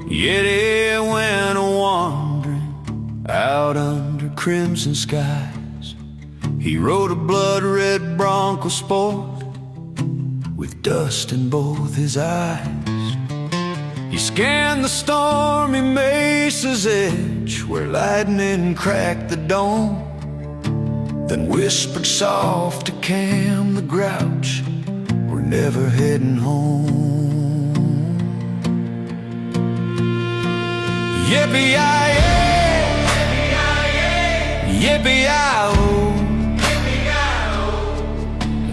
Yeti went a-wandering out under crimson skies. He rode a blood-red Bronco Sport with dust in both his eyes. He scanned the stormy mesa's edge where lightning cracked the dome, then whispered soft to Cam the grouch, "We're never heading home." Yippee-yi-yay, yippee-yi-oh,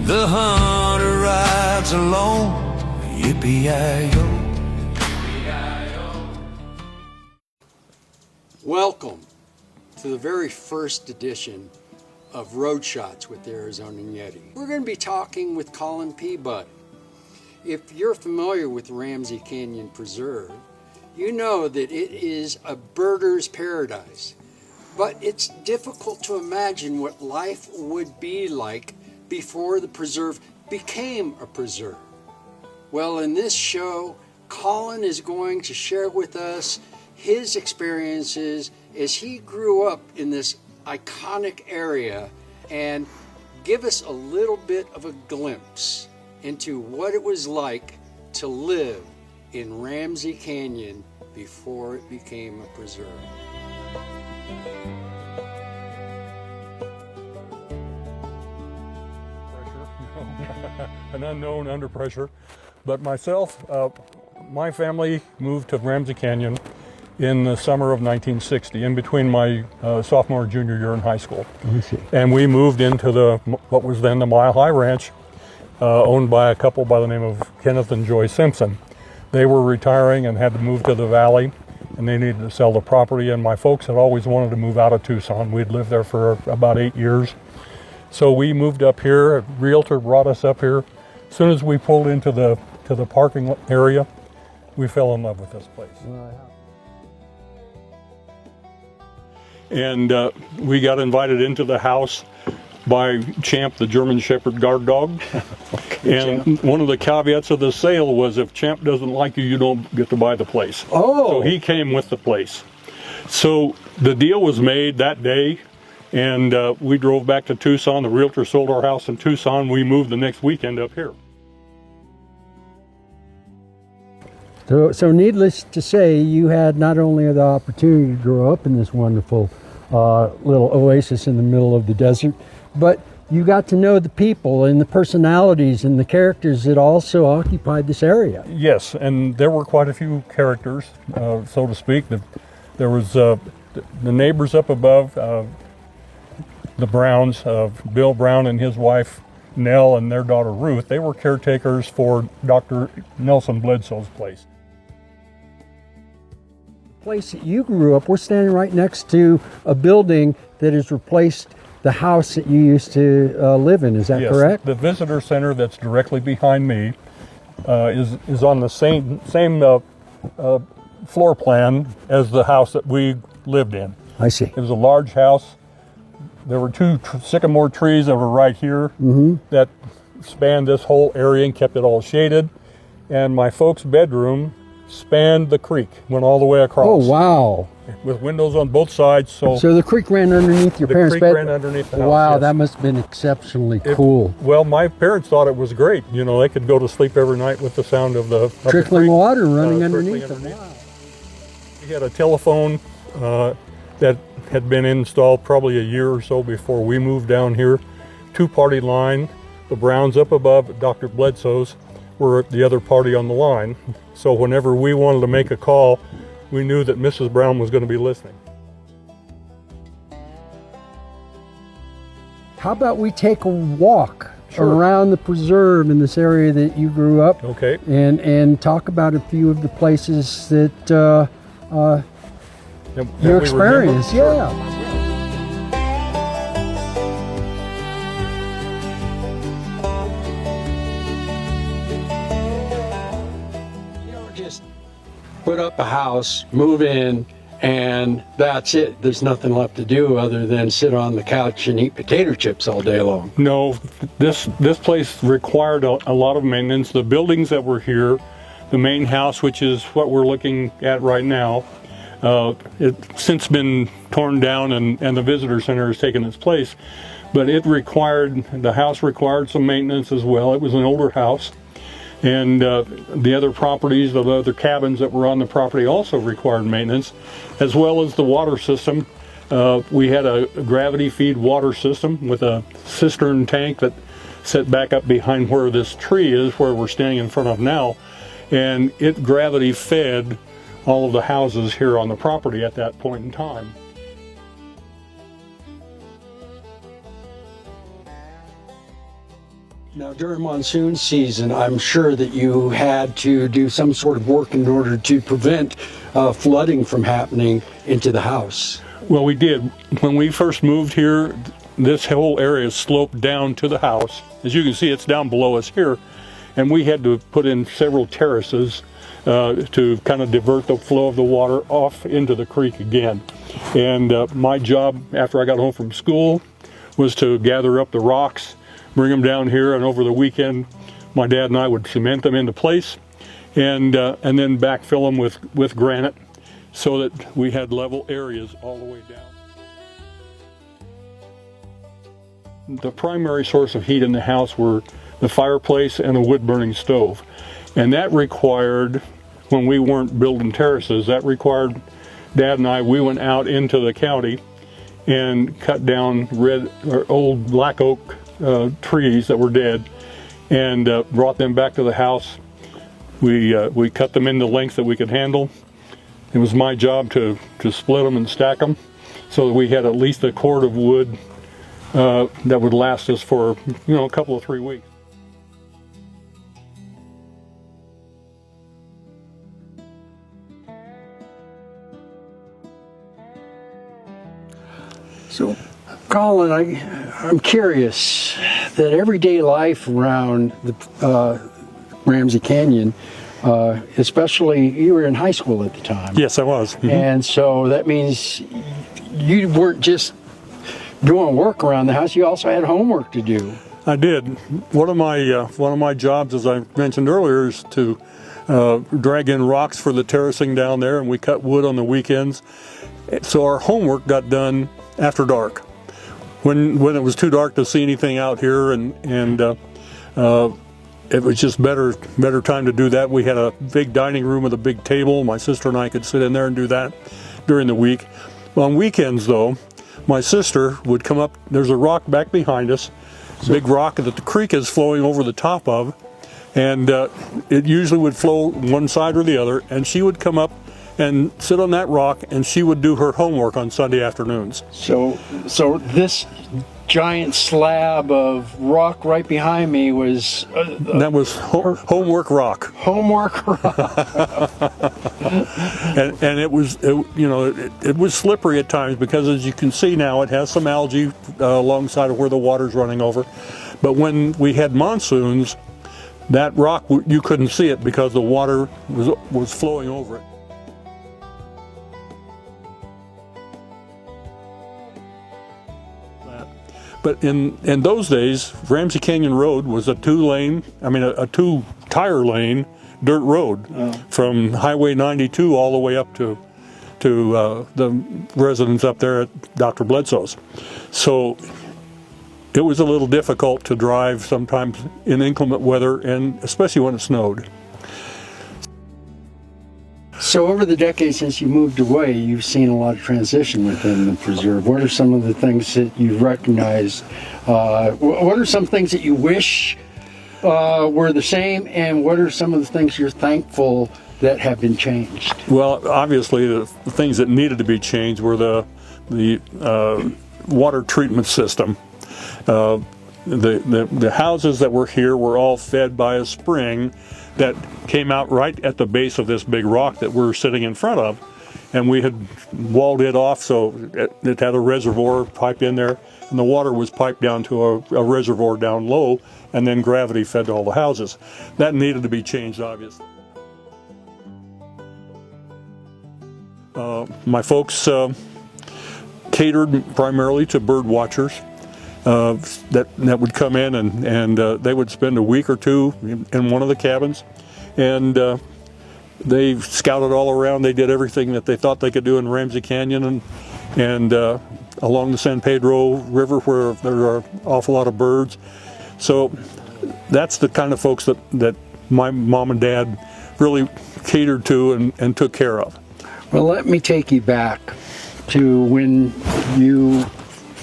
the hunter rides alone. Yippee-yi-yo. Welcome to the very first edition of Road Shots with the Arizonan Yeti. We're going to be talking with Colin Peabody. If you're familiar with Ramsey Canyon Preserve, you know that it is a birder's paradise. But it's difficult to imagine what life would be like before the preserve became a preserve. Well, in this show, Colin is going to share with us his experiences as he grew up in this iconic area and give us a little bit of a glimpse into what it was like to live in Ramsey Canyon before it became a preserve. An unknown under pressure, but myself, my family moved to Ramsey Canyon in the summer of 1960, in between my sophomore and junior year in high school. And we moved into what was then the Mile High Ranch, owned by a couple by the name of Kenneth and Joy Simpson. They were retiring and had to move to the valley, and they needed to sell the property, and my folks had always wanted to move out of Tucson. We'd lived there for about 8 years. So we moved up here. A realtor brought us up here. As soon as we pulled into the parking area, we fell in love with this place. And we got invited into the house by Champ, the German Shepherd guard dog. Okay, and Champ. One of the caveats of the sale was if Champ doesn't like you, you don't get to buy the place. Oh! So he came with the place. So the deal was made that day, and we drove back to Tucson. The realtor sold our house in Tucson. We moved the next weekend up here. So needless to say, you had not only the opportunity to grow up in this wonderful little oasis in the middle of the desert, but you got to know the people and the personalities and the characters that also occupied this area. Yes, and there were quite a few characters, so to speak. There was the neighbors up above, the Browns, Bill Brown and his wife Nell and their daughter Ruth. They were caretakers for Dr. Nelson Bledsoe's place. Place that you grew up, we're standing right next to a building that has replaced the house that you used to live in. Is that correct? The visitor center that's directly behind me is on the same floor plan as the house that we lived in. I see. It was a large house. There were two sycamore trees that were right here that spanned this whole area and kept it all shaded. And my folks' bedroom spanned the creek, went all the way across. Oh, wow. With windows on both sides. So the creek ran underneath your parents' bed? The creek ran underneath the house. Wow, yes. That must have been exceptionally cool. Well, my parents thought it was great. You know, they could go to sleep every night with the sound of the trickling water running underneath them. Wow. We had a telephone that had been installed probably a year or so before we moved down here. Two-party line. The Browns up above, Dr. Bledsoe's, were the other party on the line. So whenever we wanted to make a call, we knew that Mrs. Brown was going to be listening. How about we take a walk around the preserve in this area that you grew up? Okay. And talk about a few of the places that you experienced. Yeah. Put up a house, move in, and that's it. There's nothing left to do other than sit on the couch and eat potato chips all day long. No, this place required a lot of maintenance. The buildings that were here the main house, which is what we're looking at right now. It's since been torn down and the visitor center has taken its place, but the house required some maintenance as well. It was an older house, and the other properties, the other cabins that were on the property also required maintenance, as well as the water system. We had a gravity feed water system with a cistern tank that set back up behind where this tree is, where we're standing in front of now, and it gravity fed all of the houses here on the property at that point in time. Now, during monsoon season, I'm sure that you had to do some sort of work in order to prevent flooding from happening into the house. Well, we did. When we first moved here, this whole area sloped down to the house. As you can see, it's down below us here, and we had to put in several terraces to kind of divert the flow of the water off into the creek again. And my job after I got home from school was to gather up the rocks, bring them down here, and over the weekend my dad and I would cement them into place and then backfill them with granite so that we had level areas all the way down. The primary source of heat in the house were the fireplace and a wood-burning stove. And that required, when we weren't building terraces, that required Dad and I, we went out into the county and cut down old black oak trees that were dead and brought them back to the house. We cut them in the length that we could handle. It was my job to split them and stack them so that we had at least a cord of wood that would last us for, a couple of 3 weeks. So, Colin, I'm curious that everyday life around the Ramsey Canyon, especially you were in high school at the time. Yes, I was. Mm-hmm. And so that means you weren't just doing work around the house, you also had homework to do. I did. One of my jobs, as I mentioned earlier, is to drag in rocks for the terracing down there, and we cut wood on the weekends. So our homework got done after dark, when it was too dark to see anything out here, and it was just better time to do that. We had a big dining room with a big table. My sister and I could sit in there and do that during the week. On weekends, though, my sister would come up. There's a rock back behind us, big rock that the creek is flowing over the top of, and it usually would flow one side or the other, and she would come up and sit on that rock, and she would do her homework on Sunday afternoons. So this giant slab of rock right behind me was that was homework rock. Homework rock. and it was slippery at times because, as you can see now, it has some algae alongside of where the water's running over. But when we had monsoons, that rock, you couldn't see it because the water was flowing over it. But in those days, Ramsey Canyon Road was a two-tire lane dirt road from Highway 92 all the way up to the residence up there at Dr. Bledsoe's. So it was a little difficult to drive sometimes in inclement weather, and especially when it snowed. So over the decades since you moved away, you've seen a lot of transition within the preserve. What are some of the things that you've recognized? What are some things that you wish were the same, and what are some of the things you're thankful that have been changed? Well, obviously the things that needed to be changed were the water treatment system. The houses that were here were all fed by a spring that came out right at the base of this big rock that we're sitting in front of, and we had walled it off so it had a reservoir pipe in there, and the water was piped down to a reservoir down low, and then gravity fed all the houses. That needed to be changed, obviously. My folks catered primarily to bird watchers that would come in, and they would spend a week or two in one of the cabins, and They scouted all around. They did everything that they thought they could do in Ramsey Canyon and along the San Pedro River, where there are an awful lot of birds. So that's the kind of folks that my mom and dad really catered to and took care of. Well, let me take you back to when you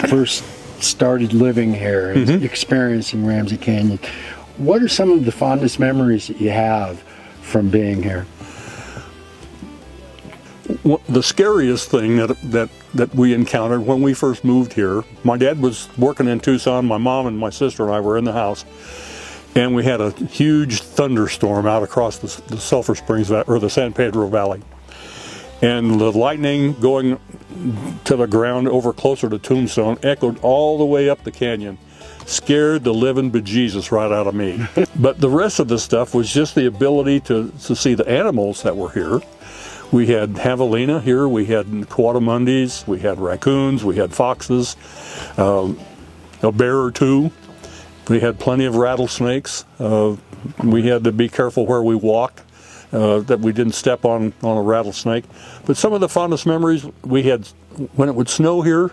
first started living here and experiencing Ramsey Canyon. What are some of the fondest memories that you have from being here? The scariest thing that we encountered when we first moved here, my dad was working in Tucson, my mom and my sister and I were in the house, and we had a huge thunderstorm out across the Sulphur Springs, or the San Pedro Valley. And the lightning going to the ground over closer to Tombstone echoed all the way up the canyon. Scared the living bejesus right out of me. But the rest of the stuff was just the ability to see the animals that were here. We had javelina here, we had coatimundis, we had raccoons, we had foxes, a bear or two. We had plenty of rattlesnakes. We had to be careful where we walked, that we didn't step on a rattlesnake. But some of the fondest memories we had, when it would snow here,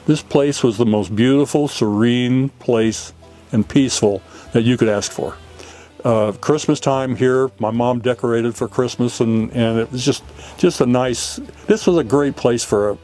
this place was the most beautiful, serene place and peaceful that you could ask for. Christmas time here, my mom decorated for Christmas, and it was just a nice, this was a great place for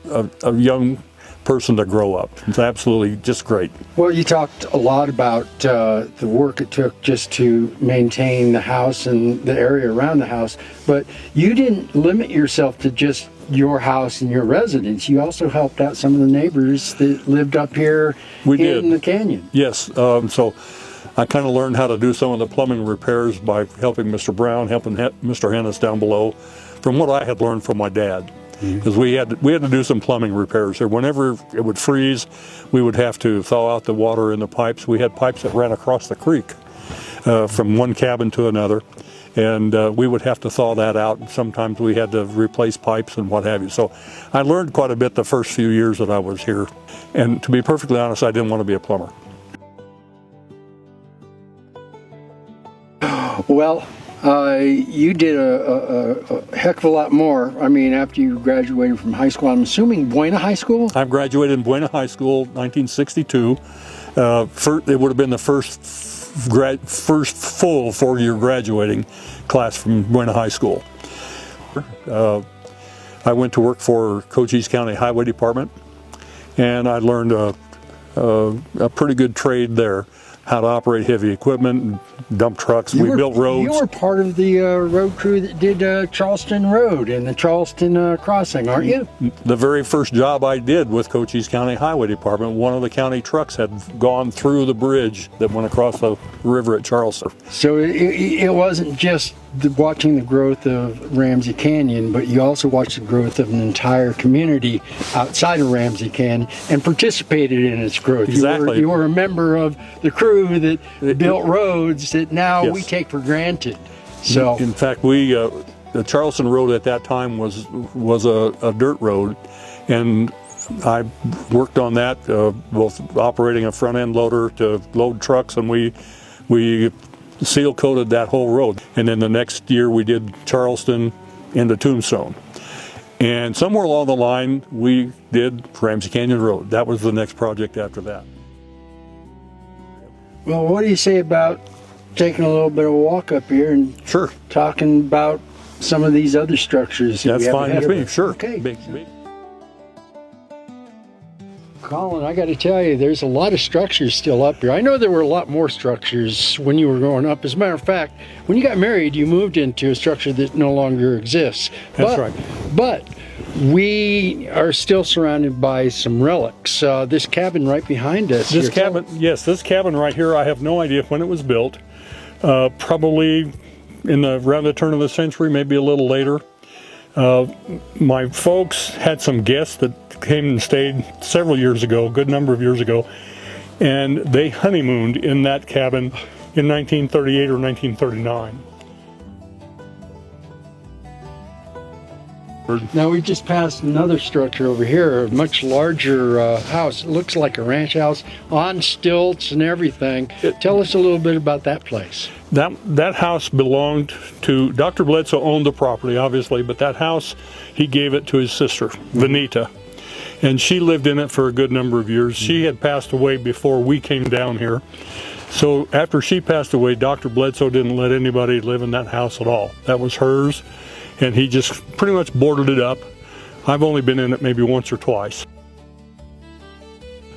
a young person to grow up. It's absolutely just great. Well, you talked a lot about the work it took just to maintain the house and the area around the house, but you didn't limit yourself to just your house and your residence. You also helped out some of the neighbors that lived up here in the canyon. Yes, so I kind of learned how to do some of the plumbing repairs by helping Mr. Brown, helping Mr. Hennis down below, from what I had learned from my dad. Because we had to do some plumbing repairs here. Whenever it would freeze, we would have to thaw out the water in the pipes. We had pipes that ran across the creek from one cabin to another, and we would have to thaw that out. And sometimes we had to replace pipes and what have you. So I learned quite a bit the first few years that I was here. And to be perfectly honest, I didn't want to be a plumber. Well, you did a heck of a lot more. I mean, after you graduated from high school, I'm assuming Buena High School? I graduated in Buena High School, 1962. It would have been the first full four-year graduating class from Buena High School. I went to work for Cochise County Highway Department, and I learned a pretty good trade there. How to operate heavy equipment, dump trucks. We built roads. You were part of the road crew that did Charleston Road and the Charleston Crossing, aren't you? The very first job I did with Cochise County Highway Department, one of the county trucks had gone through the bridge that went across the river at Charleston. So it wasn't just watching the growth of Ramsey Canyon, but you also watched the growth of an entire community outside of Ramsey Canyon and participated in its growth. Exactly. You were a member of the crew that built roads that now we take for granted. So, in fact, the Charleston Road at that time was a dirt road, and I worked on that, both operating a front end loader to load trucks, and we seal coated that whole road. And then the next year we did Charleston into Tombstone. And somewhere along the line we did Ramsey Canyon Road. That was the next project after that. well, what do you say about taking a little bit of a walk up here and talking about some of these other structures? That's fine with me, sure. Okay. Big. Colin, I got to tell you, there's a lot of structures still up here. I know there were a lot more structures when you were growing up. As a matter of fact, when you got married, you moved into a structure that no longer exists. That's right. But we are still surrounded by some relics. This cabin right behind us. This cabin right here, I have no idea when it was built. Probably around the turn of the century, maybe a little later. My folks had some guests that came and stayed several years ago, a good number of years ago, and they honeymooned in that cabin in 1938 or 1939. Now we just passed another structure over here, a much larger house. It looks like a ranch house on stilts and everything. Tell us a little bit about that place. That house belonged to Dr. Bledsoe. Owned the property, obviously, but that house, he gave it to his sister, Vanita, and she lived in it for a good number of years. She had passed away before we came down here. So after she passed away, Dr. Bledsoe didn't let anybody live in that house at all. That was hers, and he just pretty much boarded it up. I've only been in it maybe once or twice.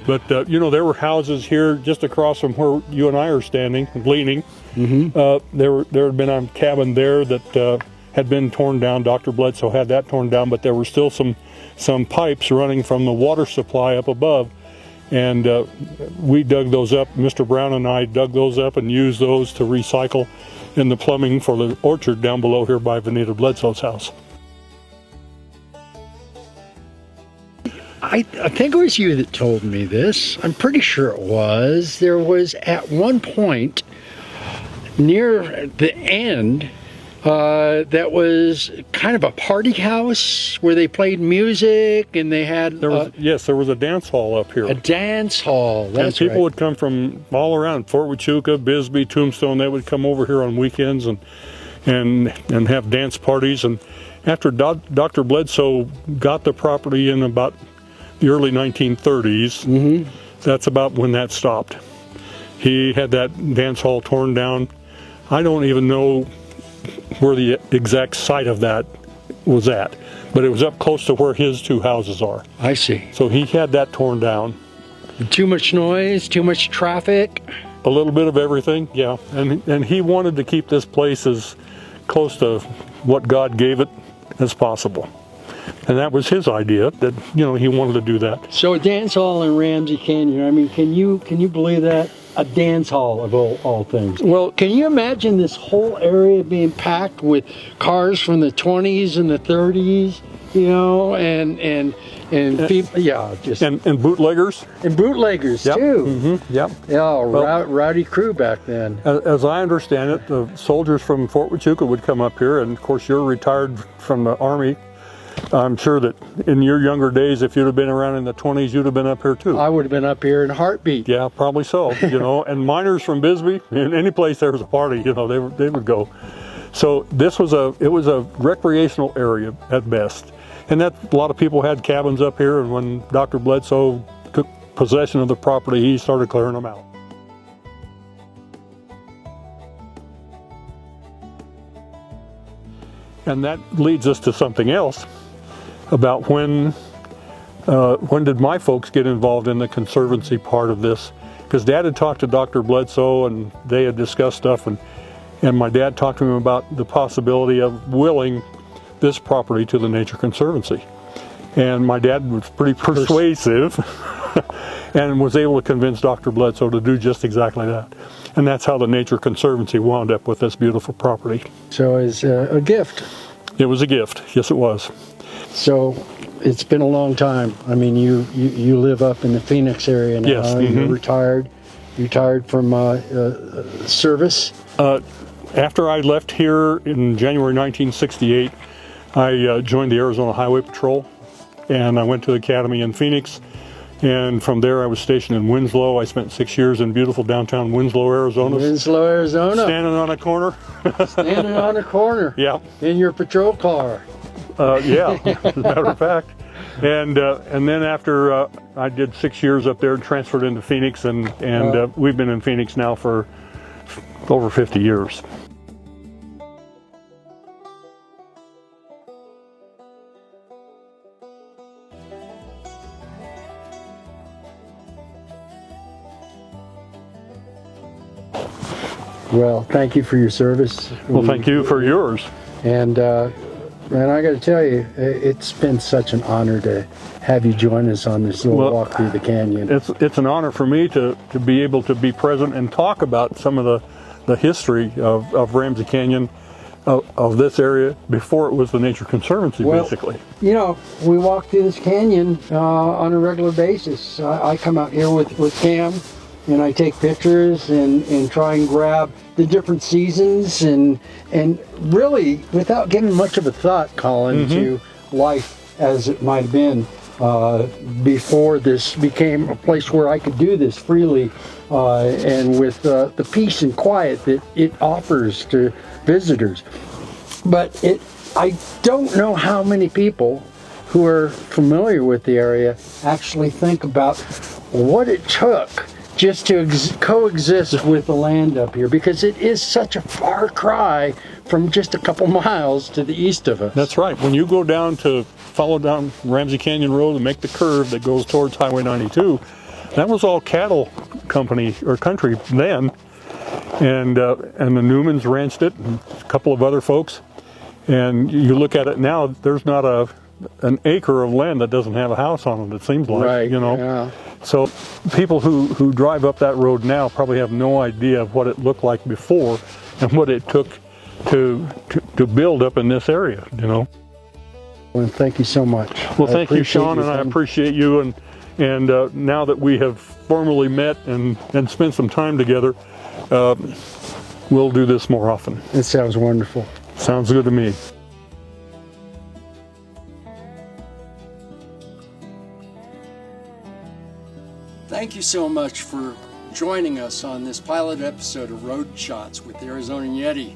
But, you know, there were houses here just across from where you and I are standing, leaning. There had been a cabin there that had been torn down. Dr. Bledsoe had that torn down, but there were still some pipes running from the water supply up above. And we dug those up. Mr. Brown and I dug those up and used those to recycle in the plumbing for the orchard down below here by Vanita Bledsoe's house. I think it was you that told me this. I'm pretty sure it was. There was at one point near the end that was kind of a party house where they played music and they had Yes, there was a dance hall up here. a dance hall. That's and people right. would come from all around, Fort Huachuca, Bisbee, Tombstone. They would come over here on weekends and have dance parties. And after Dr. Bledsoe got the property in about the early 1930s, that's about when that stopped. He had that dance hall torn down. I don't even know where the exact site of that was at, but it was up close to where his two houses are. I see. So he had that torn down. Too much noise, too much traffic. A little bit of everything, yeah. And he wanted to keep this place as close to what God gave it as possible. And that was his idea, that, you know, he wanted to do that. So a dance hall in Ramsey Canyon, I mean, can you believe that? A dance hall of all things. Well, Can you imagine this whole area being packed with cars from the 20s and the 30s, you know, and people, yeah, just and bootleggers. and bootleggers Yep. too. Yep. Yeah, rowdy crew back then. As I understand it, the soldiers from Fort Huachuca would come up here, and of course you're retired from the Army. I'm sure that in your younger days, if you'd have been around in the 20s, you'd have been up here too. I would have been up here in a heartbeat. Yeah, probably so. You know, and miners from Bisbee, in any place there was a party, you know, they would go. So this was a recreational area at best, and that a lot of people had cabins up here. And when Dr. Bledsoe took possession of the property, he started clearing them out. And that leads us to something else about when did my folks get involved in the conservancy part of this? Because Dad had talked to Dr. Bledsoe and they had discussed stuff, and my dad talked to him about the possibility of willing this property to the Nature Conservancy. And my dad was pretty persuasive and was able to convince Dr. Bledsoe to do just exactly that. And that's how the Nature Conservancy wound up with this beautiful property. So it's a gift. It was a gift, yes it was. So it's been a long time. I mean, you live up in the Phoenix area now. Yes. You're retired from service. After I left here in January 1968, I joined the Arizona Highway Patrol, and I went to the academy in Phoenix. And from there, I was stationed in Winslow. I spent 6 years in beautiful downtown Winslow, Arizona. Winslow, Arizona. Standing on a corner. Standing on a corner. Yeah. In your patrol car. Yeah, as a matter of fact. And then after I did 6 years up there, transferred into Phoenix, and we've been in Phoenix now for over 50 years. Well, thank you for your service. Well, thank you for yours. And I got to tell you, it's been such an honor to have you join us on this little walk through the canyon. It's an honor for me to be able to be present and talk about some of the history of Ramsey Canyon, of this area, before it was the Nature Conservancy, basically. You know, we walk through this canyon on a regular basis. I come out here with Cam, and I take pictures and try and grab the different seasons and really, without giving much of a thought, Colin, to life as it might have been before this became a place where I could do this freely and with the peace and quiet that it offers to visitors. But I don't know how many people who are familiar with the area actually think about what it took just to coexist with the land up here, because it is such a far cry from just a couple miles to the east of us. That's right. When you go down to follow down Ramsey Canyon Road and make the curve that goes towards Highway 92, that was all cattle company or country then, and the Newmans ranched it, and a couple of other folks. And you look at it now, there's not an acre of land that doesn't have a house on it, it seems like, right, you know. Yeah. So people who drive up that road now probably have no idea of what it looked like before and what it took to build up in this area, you know. Well, thank you so much. Well, thank you, Sean, and I appreciate you. And now that we have formally met and spent some time together, we'll do this more often. It sounds wonderful. Sounds good to me. Thank you so much for joining us on this pilot episode of Road Shots with the Arizonan Yeti.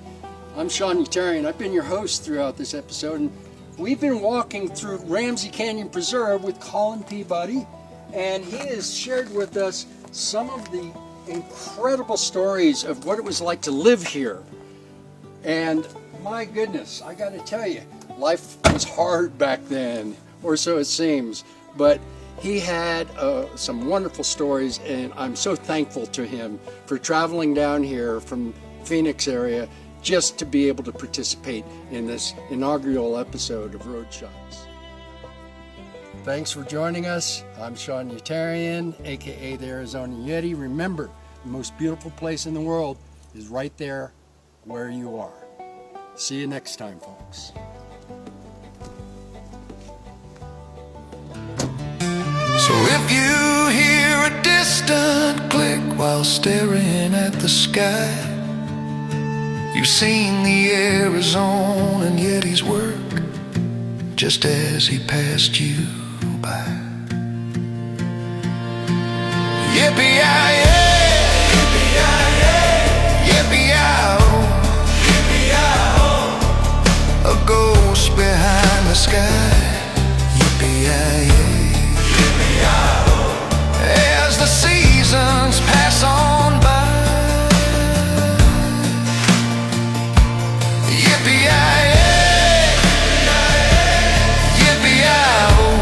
I'm Sean Yeterian. I've been your host throughout this episode, and we've been walking through Ramsey Canyon Preserve with Colin Peabody, and he has shared with us some of the incredible stories of what it was like to live here. And my goodness, I got to tell you, life was hard back then, or so it seems, but he had some wonderful stories, and I'm so thankful to him for traveling down here from Phoenix area just to be able to participate in this inaugural episode of Road Shots. Thanks for joining us. I'm Sean Yeterian, aka the Arizona Yeti. Remember, the most beautiful place in the world is right there where you are. See you next time, folks. So if you hear a distant click while staring at the sky, you've seen the Arizonan Yeti's work just as he passed you by. Yippee-yi-yay, yippee-yi-yay, yippee-yi-oh, yippee-yi-oh, a ghost behind the sky. Yippee-yi-yay, as the seasons pass on by. Yippee-yi-yay, yippee-yi-oh,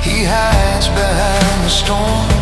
he hides behind the storm.